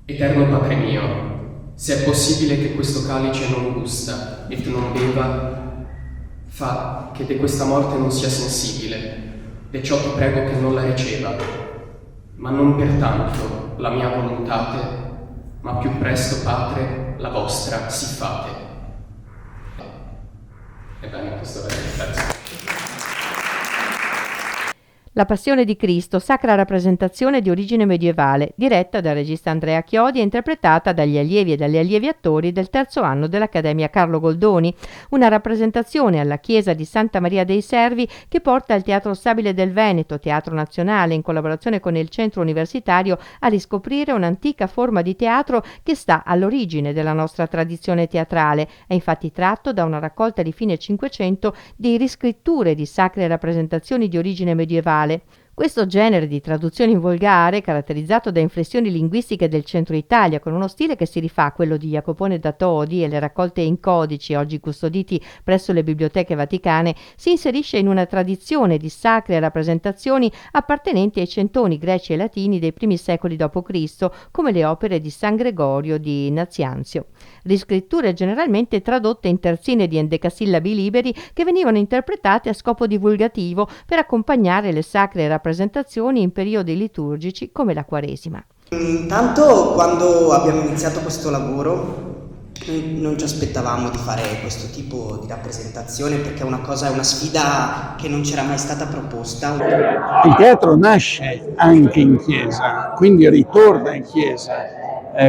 Eterno Padre mio, se è possibile che questo calice non gusta e tu non beva, fa che di questa morte non sia sensibile, de ciò ti prego che non la riceva, ma non pertanto la mia volontate, ma più presto, Padre, la vostra si fate. Ebbene, questo è il pezzo. La Passione di Cristo, sacra rappresentazione di origine medievale, diretta dal regista Andrea Chiodi e interpretata dagli allievi e dagli allievi attori del terzo anno dell'Accademia Carlo Goldoni. Una rappresentazione alla chiesa di Santa Maria dei Servi che porta il Teatro Stabile del Veneto, Teatro Nazionale, in collaborazione con il Centro Universitario, a riscoprire un'antica forma di teatro che sta all'origine della nostra tradizione teatrale. È infatti tratto da una raccolta di fine Cinquecento di riscritture di sacre rappresentazioni di origine medievale. Questo genere di traduzione in volgare, caratterizzato da inflessioni linguistiche del centro Italia, con uno stile che si rifà a quello di Jacopone da Todi e le raccolte in codici oggi custoditi presso le biblioteche vaticane, si inserisce in una tradizione di sacre rappresentazioni appartenenti ai centoni greci e latini dei primi secoli d.C., come le opere di San Gregorio di Nazianzio. Riscritture generalmente tradotte in terzine di endecasillabi liberi che venivano interpretate a scopo divulgativo per accompagnare le sacre rappresentazioni in periodi liturgici come la Quaresima. Intanto, quando abbiamo iniziato questo lavoro, non ci aspettavamo di fare questo tipo di rappresentazione, perché è una sfida che non c'era mai stata proposta. Il teatro nasce anche in chiesa, quindi ritorna in chiesa.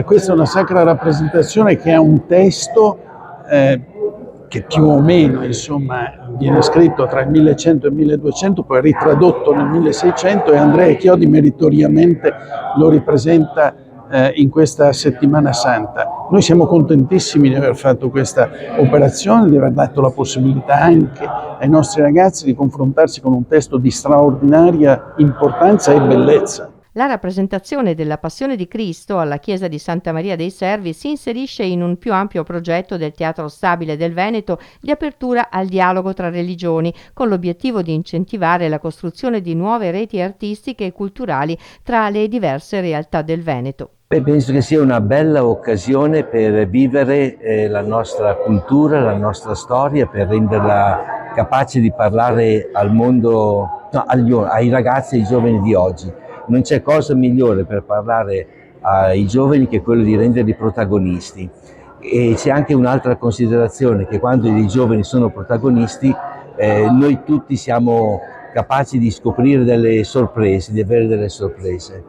Questa è una sacra rappresentazione che ha un testo che più o meno viene scritto tra il 1100 e il 1200, poi ritradotto nel 1600, e Andrea Chiodi meritoriamente lo ripresenta in questa Settimana Santa. Noi siamo contentissimi di aver fatto questa operazione, di aver dato la possibilità anche ai nostri ragazzi di confrontarsi con un testo di straordinaria importanza e bellezza. La rappresentazione della Passione di Cristo alla chiesa di Santa Maria dei Servi si inserisce in un più ampio progetto del Teatro Stabile del Veneto di apertura al dialogo tra religioni, con l'obiettivo di incentivare la costruzione di nuove reti artistiche e culturali tra le diverse realtà del Veneto. Penso che sia una bella occasione per vivere la nostra cultura, la nostra storia, per renderla capace di parlare al mondo, ai ragazzi e ai giovani di oggi. Non c'è cosa migliore per parlare ai giovani che quello di renderli protagonisti. E c'è anche un'altra considerazione, che quando i giovani sono protagonisti, noi tutti siamo capaci di scoprire delle sorprese, di avere delle sorprese.